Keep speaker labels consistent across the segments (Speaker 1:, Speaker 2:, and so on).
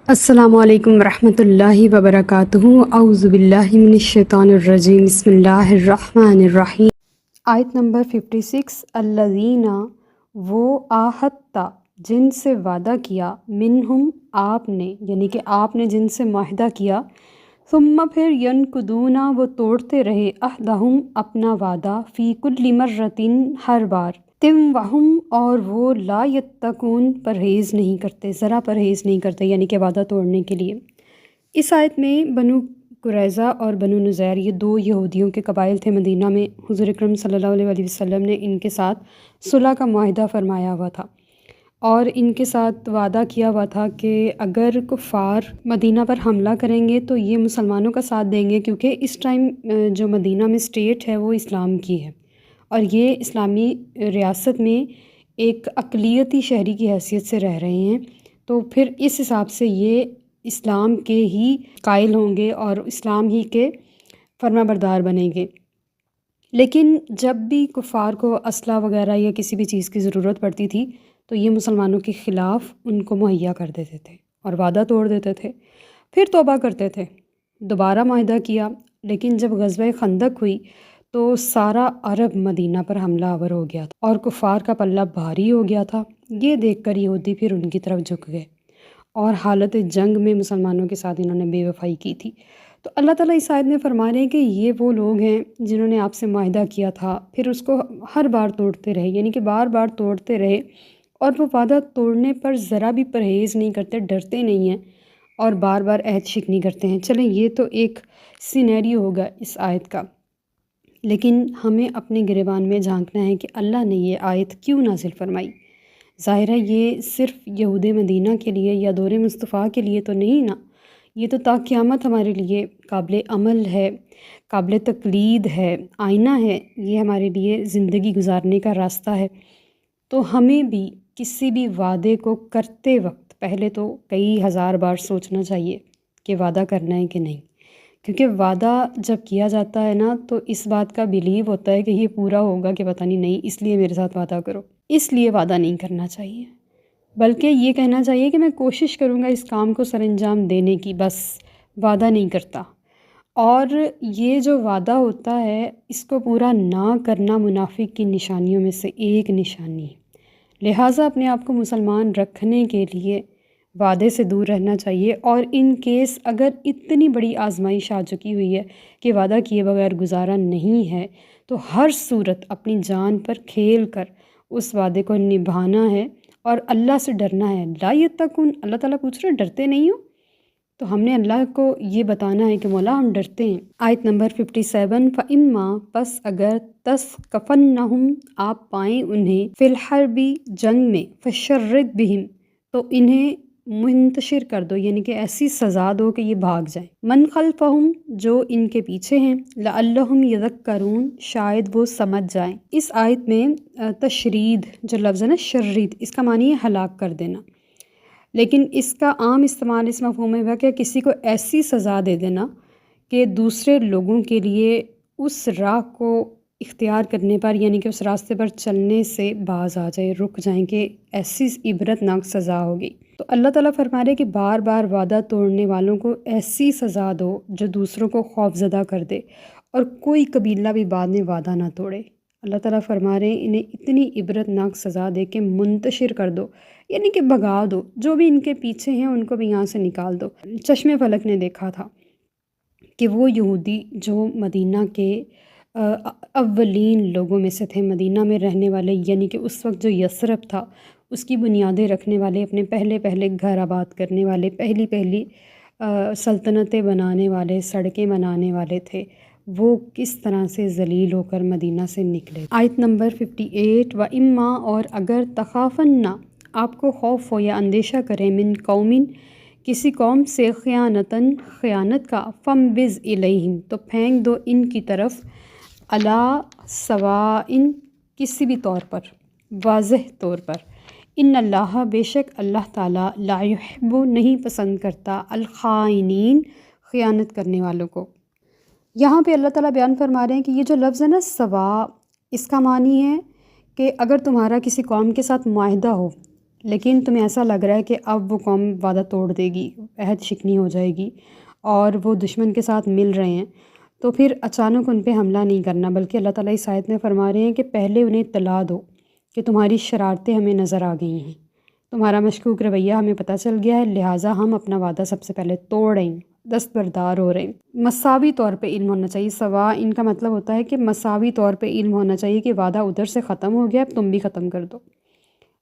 Speaker 1: السلام علیکم ورحمۃ اللہ وبرکاتہ۔ اعوذ باللہ من الشیطان الرجیم، بسم اللہ الرحمن الرحیم۔ آیت نمبر 56، الذین وہ عاہدت جن سے وعدہ کیا، منہم آپ نے، یعنی کہ آپ نے جن سے معاہدہ کیا، ثم پھر ینقضون وہ توڑتے رہے، عہدہم اپنا وعدہ، فی کل مرۃ ہر بار، وہم اور وہ لا یتقون پرہیز نہیں کرتے، ذرا پرہیز نہیں کرتے، یعنی کہ وعدہ توڑنے کے لیے۔ اس آیت میں بنو قریظہ اور بنو نذیر یہ دو یہودیوں کے قبائل تھے مدینہ میں۔ حضور اکرم صلی اللہ علیہ وسلم نے ان کے ساتھ صلح کا معاہدہ فرمایا ہوا تھا اور ان کے ساتھ وعدہ کیا ہوا تھا کہ اگر کفار مدینہ پر حملہ کریں گے تو یہ مسلمانوں کا ساتھ دیں گے، کیونکہ اس ٹائم جو مدینہ میں اسٹیٹ ہے وہ اسلام کی ہے اور یہ اسلامی ریاست میں ایک اقلیتی شہری کی حیثیت سے رہ رہے ہیں، تو پھر اس حساب سے یہ اسلام کے ہی قائل ہوں گے اور اسلام ہی کے فرما بردار بنیں گے۔ لیکن جب بھی کفار کو اسلحہ وغیرہ یا کسی بھی چیز کی ضرورت پڑتی تھی تو یہ مسلمانوں کے خلاف ان کو مہیا کر دیتے تھے اور وعدہ توڑ دیتے تھے، پھر توبہ کرتے تھے، دوبارہ معاہدہ کیا۔ لیکن جب غزوہ خندق ہوئی تو سارا عرب مدینہ پر حملہ آور ہو گیا تھا اور کفار کا پلہ بھاری ہو گیا تھا۔ یہ دیکھ کر یہودی پھر ان کی طرف جھک گئے اور حالت جنگ میں مسلمانوں کے ساتھ انہوں نے بے وفائی کی تھی۔ تو اللہ تعالیٰ اس آیت میں فرما رہے ہیں کہ یہ وہ لوگ ہیں جنہوں نے آپ سے معاہدہ کیا تھا، پھر اس کو ہر بار توڑتے رہے، یعنی کہ بار بار توڑتے رہے، اور وہ وعدہ توڑنے پر ذرا بھی پرہیز نہیں کرتے، ڈرتے نہیں ہیں اور بار بار عہد شکنی کرتے ہیں۔ چلیں یہ تو ایک سینیریو ہوگا اس آیت کا، لیکن ہمیں اپنے گریبان میں جھانکنا ہے کہ اللہ نے یہ آیت کیوں نازل فرمائی۔ ظاہر ہے یہ صرف یہود مدینہ کے لیے یا دور مصطفیٰ کے لیے تو نہیں نا، یہ تو تا قیامت ہمارے لیے قابل عمل ہے، قابل تقلید ہے، آئینہ ہے، یہ ہمارے لیے زندگی گزارنے کا راستہ ہے۔ تو ہمیں بھی کسی بھی وعدے کو کرتے وقت پہلے تو کئی ہزار بار سوچنا چاہیے کہ وعدہ کرنا ہے کہ نہیں، کیونکہ وعدہ جب کیا جاتا ہے نا تو اس بات کا بیلیو ہوتا ہے کہ یہ پورا ہوگا کہ پتہ نہیں، اس لیے میرے ساتھ وعدہ کرو، اس لیے وعدہ نہیں کرنا چاہیے، بلکہ یہ کہنا چاہیے کہ میں کوشش کروں گا اس کام کو سر انجام دینے کی، بس وعدہ نہیں کرتا۔ اور یہ جو وعدہ ہوتا ہے اس کو پورا نہ کرنا منافق کی نشانیوں میں سے ایک نشانی ہے، لہٰذا اپنے آپ کو مسلمان رکھنے کے لیے وعدے سے دور رہنا چاہیے، اور ان کیس اگر اتنی بڑی آزمائش آ چکی ہوئی ہے کہ وعدہ کیے بغیر گزارا نہیں ہے تو ہر صورت اپنی جان پر کھیل کر اس وعدے کو نبھانا ہے اور اللہ سے ڈرنا ہے۔ لا یتقون، اللہ تعالیٰ پوچھ رہے ڈرتے نہیں ہو؟ تو ہم نے اللہ کو یہ بتانا ہے کہ مولا ہم ڈرتے ہیں۔ آیت نمبر 57، فَإِمَّا پس اگر تَثْقَفَنَّهُمْ آپ پائیں انہیں فِي الْحَرْبِ جنگ میں، فَشَرِّدْ بِهِمْ تو انہیں منتشر کر دو، یعنی کہ ایسی سزا دو کہ یہ بھاگ جائیں، من خلفہم جو ان کے پیچھے ہیں، لعلہم یذکرون شاید وہ سمجھ جائیں۔ اس آیت میں تشرید جو لفظ ہے نا، شرید، اس کا معنی ہے ہلاک کر دینا، لیکن اس کا عام استعمال اس مفہوم میں ہوا کہ کسی کو ایسی سزا دے دینا کہ دوسرے لوگوں کے لیے اس راہ کو اختیار کرنے پر، یعنی کہ اس راستے پر چلنے سے باز آ جائے، رک جائیں، کہ ایسی عبرتناک سزا ہوگی۔ تو اللہ تعالیٰ فرما رہے کہ بار بار وعدہ توڑنے والوں کو ایسی سزا دو جو دوسروں کو خوفزدہ کر دے، اور کوئی قبیلہ بھی بعد میں وعدہ نہ توڑے۔ اللہ تعالیٰ فرما رہے ہیں انہیں اتنی عبرتناک سزا دے کے منتشر کر دو، یعنی کہ بھگا دو، جو بھی ان کے پیچھے ہیں ان کو بھی یہاں سے نکال دو۔ چشم فلک نے دیکھا تھا کہ وہ یہودی جو مدینہ کے اولین لوگوں میں سے تھے، مدینہ میں رہنے والے، یعنی کہ اس وقت جو یثرب تھا اس کی بنیادیں رکھنے والے، اپنے پہلے گھر آباد کرنے والے، پہلی سلطنتیں بنانے والے، سڑکیں بنانے والے تھے، وہ کس طرح سے ذلیل ہو کر مدینہ سے نکلے۔ آیت نمبر 58، وَإِمَّا اور اگر تخافن آپ کو خوف ہو یا اندیشہ کریں، من قومن کسی قوم سے، خیانتاً خیانت کا، فَانبِذْ إِلَيْهِمْ تو پھینک دو ان کی طرف، عَلَىٰ سَوَاءٍ کسی بھی طور پر، واضح طور پر، ان اللہ بے شک اللہ تعالیٰ لا يحب نہیں پسند کرتا، الخائنین خیانت کرنے والوں کو۔ یہاں پہ اللہ تعالیٰ بیان فرما رہے ہیں کہ یہ جو لفظ ہے نا سوا، اس کا معنی ہے کہ اگر تمہارا کسی قوم کے ساتھ معاہدہ ہو لیکن تمہیں ایسا لگ رہا ہے کہ اب وہ قوم وعدہ توڑ دے گی، عہد شکنی ہو جائے گی اور وہ دشمن کے ساتھ مل رہے ہیں، تو پھر اچانک ان پہ حملہ نہیں کرنا، بلکہ اللہ تعالیٰ اس آیت میں فرما رہے ہیں کہ پہلے انہیں اطلاع دو کہ تمہاری شرارتیں ہمیں نظر آ گئی ہیں، تمہارا مشکوک رویہ ہمیں پتہ چل گیا ہے، لہٰذا ہم اپنا وعدہ سب سے پہلے توڑ رہے ہیں، دستبردار ہو رہے ہیں۔ مساوی طور پہ علم ہونا چاہیے، سوا ان کا مطلب ہوتا ہے کہ مساوی طور پہ علم ہونا چاہیے کہ وعدہ ادھر سے ختم ہو گیا، اب تم بھی ختم کر دو۔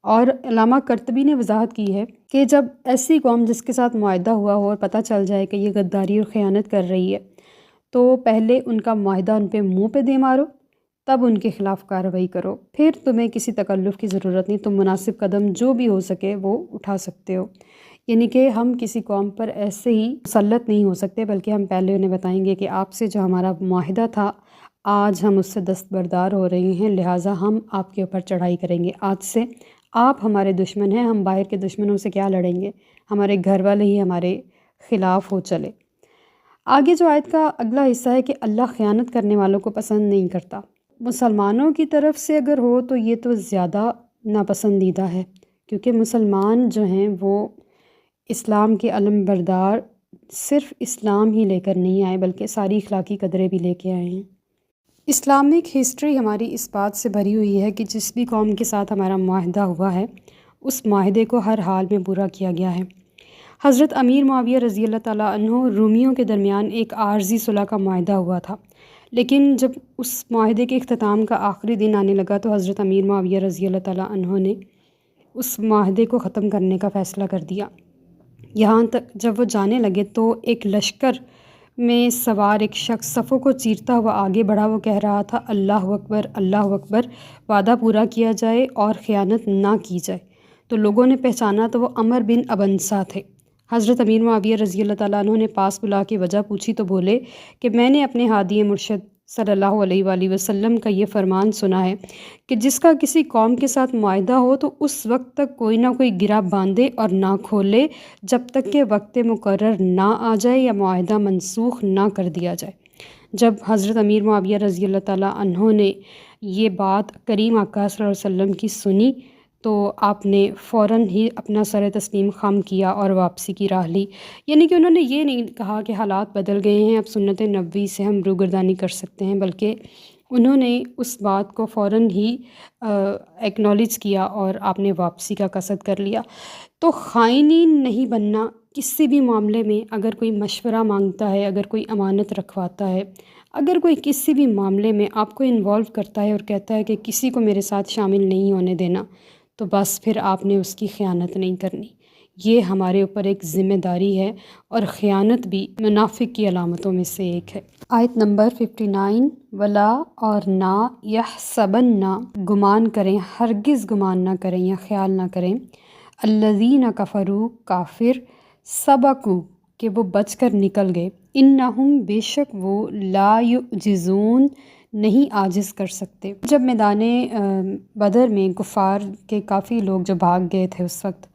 Speaker 1: اور علامہ قرطبی نے وضاحت کی ہے کہ جب ایسی قوم جس کے ساتھ معاہدہ ہوا ہو اور پتہ چل جائے کہ یہ غداری اور خیانت کر رہی ہے، تو پہلے ان کا معاہدہ ان پہ منہ پہ دے مارو، تب ان کے خلاف کارروائی کرو، پھر تمہیں کسی تکلف کی ضرورت نہیں، تم مناسب قدم جو بھی ہو سکے وہ اٹھا سکتے ہو۔ یعنی کہ ہم کسی قوم پر ایسے ہی مسلط نہیں ہو سکتے، بلکہ ہم پہلے انہیں بتائیں گے کہ آپ سے جو ہمارا معاہدہ تھا آج ہم اس سے دستبردار ہو رہے ہیں، لہٰذا ہم آپ کے اوپر چڑھائی کریں گے، آج سے آپ ہمارے دشمن ہیں، ہم باہر کے دشمنوں سے کیا لڑیں گے، ہمارے گھر والے ہی ہمارے خلاف ہو چلے۔ آگے جو آیت کا اگلا حصہ ہے کہ اللہ خیانت کرنے والوں کو پسند نہیں کرتا۔ مسلمانوں کی طرف سے اگر ہو تو یہ تو زیادہ ناپسندیدہ ہے، کیونکہ مسلمان جو ہیں وہ اسلام کے علم بردار صرف اسلام ہی لے کر نہیں آئے بلکہ ساری اخلاقی قدریں بھی لے کے آئے ہیں۔ اسلامک ہسٹری ہماری اس بات سے بھری ہوئی ہے کہ جس بھی قوم کے ساتھ ہمارا معاہدہ ہوا ہے اس معاہدے کو ہر حال میں پورا کیا گیا ہے۔ حضرت امیر معاویہ رضی اللہ تعالیٰ عنہ رومیوں کے درمیان ایک عارضی صلح کا معاہدہ ہوا تھا، لیکن جب اس معاہدے کے اختتام کا آخری دن آنے لگا تو حضرت امیر معاویہ رضی اللہ تعالیٰ عنہ نے اس معاہدے کو ختم کرنے کا فیصلہ کر دیا۔ یہاں تک جب وہ جانے لگے تو ایک لشکر میں سوار ایک شخص صفوں کو چیرتا ہوا آگے بڑھا، وہ کہہ رہا تھا اللہ اکبر اللہ اکبر، وعدہ پورا کیا جائے اور خیانت نہ کی جائے۔ تو لوگوں نے پہچانا تو وہ عمر بن ابنسہ تھے۔ حضرت امیر معاویہ رضی اللہ تعالیٰ عنہ نے پاس بلا کے وجہ پوچھی تو بولے کہ میں نے اپنے ہادی مرشد صلی اللہ علیہ وآلہ وسلم کا یہ فرمان سنا ہے کہ جس کا کسی قوم کے ساتھ معاہدہ ہو تو اس وقت تک کوئی نہ کوئی گرہ باندھے اور نہ کھولے جب تک کہ وقت مقرر نہ آ جائے یا معاہدہ منسوخ نہ کر دیا جائے۔ جب حضرت امیر معاویہ رضی اللہ تعالیٰ عنہ نے یہ بات کریم آقا صلی اللہ علیہ وسلم کی سنی تو آپ نے فوراً ہی اپنا سر تسلیم خم کیا اور واپسی کی راہ لی۔ یعنی کہ انہوں نے یہ نہیں کہا کہ حالات بدل گئے ہیں اب سنت نبوی سے ہم روگردانی کر سکتے ہیں، بلکہ انہوں نے اس بات کو فوراً ہی ایکنالج کیا اور آپ نے واپسی کا قصد کر لیا۔ تو خائنین نہیں بننا، کسی بھی معاملے میں اگر کوئی مشورہ مانگتا ہے، اگر کوئی امانت رکھواتا ہے، اگر کوئی کسی بھی معاملے میں آپ کو انوالو کرتا ہے اور کہتا ہے کہ کسی کو میرے ساتھ شامل نہیں ہونے دینا، تو بس پھر آپ نے اس کی خیانت نہیں کرنی۔ یہ ہمارے اوپر ایک ذمہ داری ہے، اور خیانت بھی منافق کی علامتوں میں سے ایک ہے۔ آیت نمبر 59، ولا اور نہ یحسبن، گمان کریں، ہرگز گمان نہ کریں یا خیال نہ کریں، الذین کفروا، کافر، سبقوا، کہ وہ بچ کر نکل گئے، انہم، بے شک وہ، لا یعجزون، نہیں عاجز کر سکتے۔ جب میدان بدر میں کفار کے کافی لوگ جو بھاگ گئے تھے اس وقت،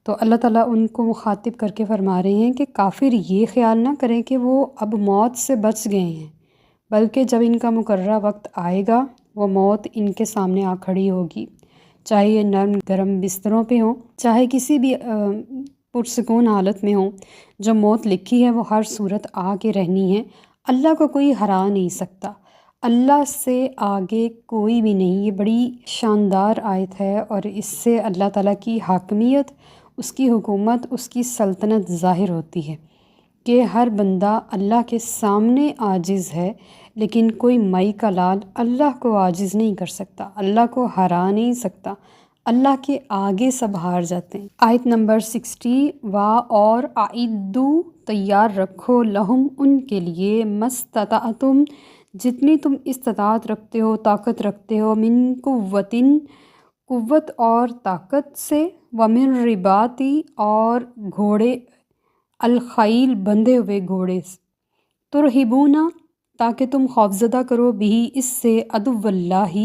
Speaker 1: تو اللہ تعالیٰ ان کو مخاطب کر کے فرما رہے ہیں کہ کافر یہ خیال نہ کریں کہ وہ اب موت سے بچ گئے ہیں، بلکہ جب ان کا مقررہ وقت آئے گا وہ موت ان کے سامنے آ کھڑی ہوگی، چاہے یہ نرم گرم بستروں پہ ہوں، چاہے کسی بھی پرسکون حالت میں ہوں، جو موت لکھی ہے وہ ہر صورت آ کے رہنی ہے۔ اللہ کو کوئی ہرا نہیں سکتا، اللہ سے آگے کوئی بھی نہیں۔ یہ بڑی شاندار آیت ہے، اور اس سے اللہ تعالیٰ کی حاکمیت، اس کی حکومت، اس کی سلطنت ظاہر ہوتی ہے کہ ہر بندہ اللہ کے سامنے عاجز ہے، لیکن کوئی مائی کا لال اللہ کو عاجز نہیں کر سکتا، اللہ کو ہرا نہیں سکتا، اللہ کے آگے سب ہار جاتے ہیں۔ آیت نمبر 60، اور اعدوا، تیار رکھو، لہم، ان کے لیے، مستطعتم، جتنی تم استطاعت رکھتے ہو، طاقت رکھتے ہو، من قوتن، قوت اور طاقت سے، ومن رباطی، اور گھوڑے، الخیل، بندھے ہوئے گھوڑے، ترہبون، تاکہ تم خوفزدہ کرو، بھی اس سے، عدو اللہ،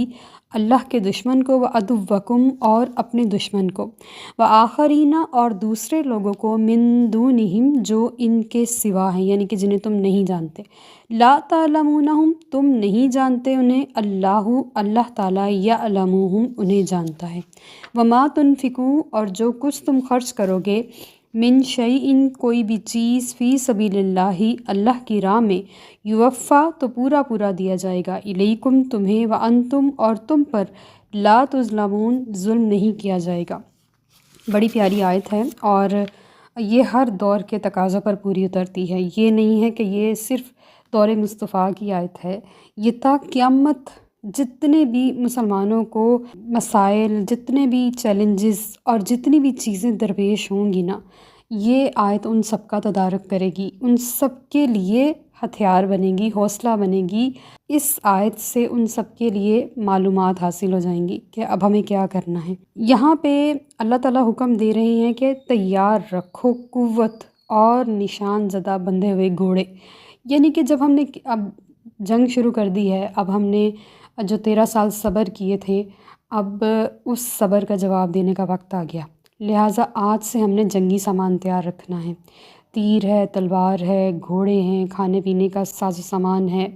Speaker 1: اللہ کے دشمن کو، وعدوکم اور اپنے دشمن کو، وآخرین اور دوسرے لوگوں کو، من دونہم جو ان کے سوا ہیں، یعنی کہ جنہیں تم نہیں جانتے، لا تعلمونہم تم نہیں جانتے انہیں، اللہ تعالیٰ یعلمہم انہیں جانتا ہے، وما تنفقوا اور جو کچھ تم خرچ کرو گے، من شیئن کوئی بھی چیز، فی سبیل اللہ اللہ کی راہ میں، یوفا تو پورا پورا دیا جائے گا، الیکم تمہیں، وانتم اور تم پر، لا تظلمون ظلم نہیں کیا جائے گا۔ بڑی پیاری آیت ہے، اور یہ ہر دور کے تقاضوں پر پوری اترتی ہے۔ یہ نہیں ہے کہ یہ صرف دور مصطفیٰ کی آیت ہے، یہ تا قیامت جتنے بھی مسلمانوں کو مسائل، جتنے بھی چیلنجز اور جتنی بھی چیزیں درپیش ہوں گی نا، یہ آیت ان سب کا تدارک کرے گی، ان سب کے لیے ہتھیار بنے گی، حوصلہ بنے گی۔ اس آیت سے ان سب کے لیے معلومات حاصل ہو جائیں گی کہ اب ہمیں کیا کرنا ہے۔ یہاں پہ اللہ تعالیٰ حکم دے رہے ہیں کہ تیار رکھو قوت اور نشان زدہ بندھے ہوئے گھوڑے، یعنی کہ جب ہم نے اب جنگ شروع کر دی ہے، اب ہم نے جو 13 سال صبر کیے تھے، اب اس صبر کا جواب دینے کا وقت آ گیا، لہٰذا آج سے ہم نے جنگی سامان تیار رکھنا ہے، تیر ہے، تلوار ہے، گھوڑے ہیں، کھانے پینے کا ساز و سامان ہے،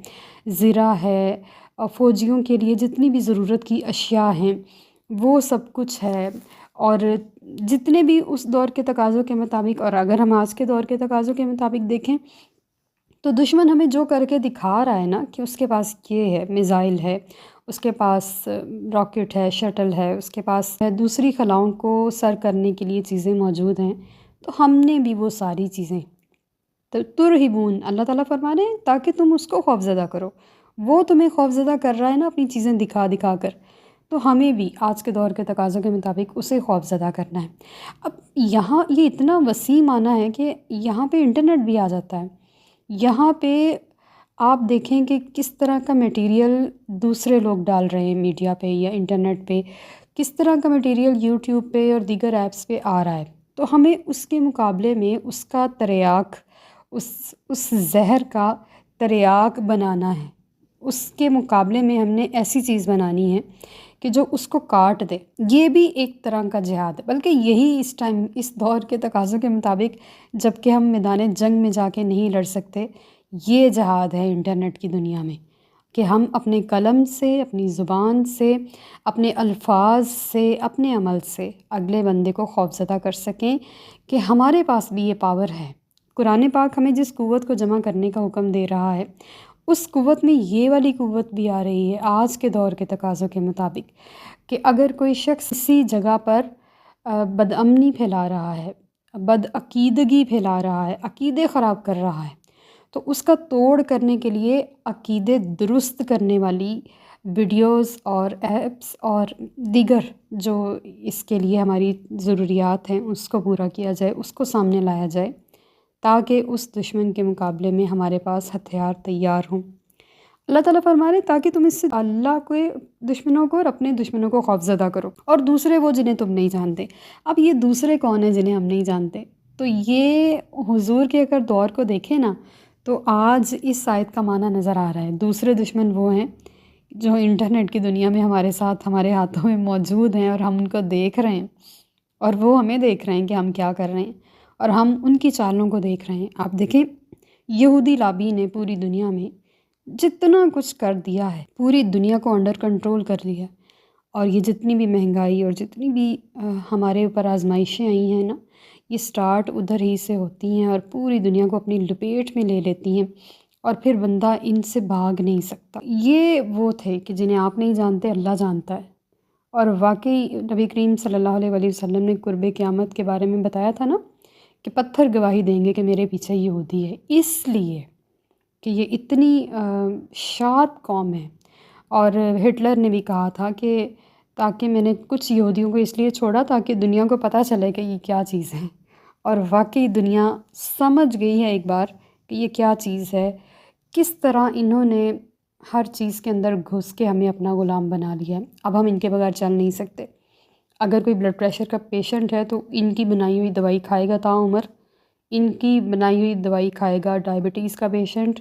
Speaker 1: زرہ ہے، اور فوجیوں کے لیے جتنی بھی ضرورت کی اشیاء ہیں وہ سب کچھ ہے، اور جتنے بھی اس دور کے تقاضوں کے مطابق، اور اگر ہم آج کے دور کے تقاضوں کے مطابق دیکھیں تو دشمن ہمیں جو کر کے دکھا رہا ہے نا کہ اس کے پاس یہ ہے، میزائل ہے، اس کے پاس راکٹ ہے، شٹل ہے، اس کے پاس دوسری خلاؤں کو سر کرنے کے لیے چیزیں موجود ہیں، تو ہم نے بھی وہ ساری چیزیں ترہبون، اللہ تعالیٰ فرما رہے ہیں تاکہ تم اس کو خوفزدہ کرو، وہ تمہیں خوفزدہ کر رہا ہے نا اپنی چیزیں دکھا دکھا کر، تو ہمیں بھی آج کے دور کے تقاضوں کے مطابق اسے خوفزدہ کرنا ہے۔ اب یہاں یہ اتنا وسیع معنی ہے کہ یہاں پہ انٹرنیٹ بھی آ جاتا ہے، یہاں پہ آپ دیکھیں کہ کس طرح کا میٹیریل دوسرے لوگ ڈال رہے ہیں میڈیا پہ یا انٹرنیٹ پہ، کس طرح کا میٹیریل یوٹیوب پہ اور دیگر ایپس پہ آ رہا ہے، تو ہمیں اس کے مقابلے میں اس کا تریاک، اس زہر کا تریاک بنانا ہے، اس کے مقابلے میں ہم نے ایسی چیز بنانی ہے کہ جو اس کو کاٹ دے۔ یہ بھی ایک طرح کا جہاد ہے، بلکہ یہی اس ٹائم اس دور کے تقاضوں کے مطابق، جب کہ ہم میدان جنگ میں جا کے نہیں لڑ سکتے، یہ جہاد ہے انٹرنیٹ کی دنیا میں، کہ ہم اپنے قلم سے، اپنی زبان سے، اپنے الفاظ سے، اپنے عمل سے اگلے بندے کو خوفزدہ کر سکیں کہ ہمارے پاس بھی یہ پاور ہے۔ قرآن پاک ہمیں جس قوت کو جمع کرنے کا حکم دے رہا ہے، اس قوت میں یہ والی قوت بھی آ رہی ہے آج کے دور کے تقاضوں کے مطابق، کہ اگر کوئی شخص اسی جگہ پر بدامنی پھیلا رہا ہے، بدعقیدگی پھیلا رہا ہے، عقیدے خراب کر رہا ہے، تو اس کا توڑ کرنے کے لیے عقیدے درست کرنے والی ویڈیوز اور ایپس اور دیگر جو اس کے لیے ہماری ضروریات ہیں اس کو پورا کیا جائے، اس کو سامنے لایا جائے، تاکہ اس دشمن کے مقابلے میں ہمارے پاس ہتھیار تیار ہوں۔ اللہ تعالیٰ فرما رہے تاکہ تم اس سے اللہ کے دشمنوں کو اور اپنے دشمنوں کو خوفزدہ کرو، اور دوسرے وہ جنہیں تم نہیں جانتے۔ اب یہ دوسرے کون ہیں جنہیں ہم نہیں جانتے؟ تو یہ حضور کے اگر دور کو دیکھیں نا تو آج اس آیت کا معنی نظر آ رہا ہے۔ دوسرے دشمن وہ ہیں جو انٹرنیٹ کی دنیا میں ہمارے ساتھ، ہمارے ہاتھوں میں موجود ہیں، اور ہم ان کو دیکھ رہے ہیں، اور وہ ہمیں دیکھ رہے ہیں کہ ہم کیا کر رہے ہیں، اور ہم ان کی چالوں کو دیکھ رہے ہیں۔ آپ دیکھیں یہودی لابی نے پوری دنیا میں جتنا کچھ کر دیا ہے، پوری دنیا کو انڈر کنٹرول کر لیا، اور یہ جتنی بھی مہنگائی اور جتنی بھی ہمارے اوپر آزمائشیں آئی ہیں نا، یہ سٹارٹ ادھر ہی سے ہوتی ہیں اور پوری دنیا کو اپنی لپیٹ میں لے لیتی ہیں، اور پھر بندہ ان سے بھاگ نہیں سکتا۔ یہ وہ تھے کہ جنہیں آپ نہیں جانتے، اللہ جانتا ہے، اور واقعی نبی کریم صلی اللہ علیہ وآلہ وسلم نے قرب قیامت کے بارے میں بتایا تھا نا کہ پتھر گواہی دیں گے کہ میرے پیچھے یہودی ہے، اس لیے کہ یہ اتنی شاد قوم ہے۔ اور ہٹلر نے بھی کہا تھا کہ تاکہ میں نے کچھ یہودیوں کو اس لیے چھوڑا تاکہ دنیا کو پتہ چلے کہ یہ کیا چیز ہے، اور واقعی دنیا سمجھ گئی ہے ایک بار کہ یہ کیا چیز ہے، کس طرح انہوں نے ہر چیز کے اندر گھس کے ہمیں اپنا غلام بنا لیا ہے۔ اب ہم ان کے بغیر چل نہیں سکتے۔ اگر کوئی بلڈ پریشر کا پیشنٹ ہے تو ان کی بنائی ہوئی دوائی کھائے گا تا عمر، ان کی بنائی ہوئی دوائی کھائے گا۔ ڈائبٹیز کا پیشنٹ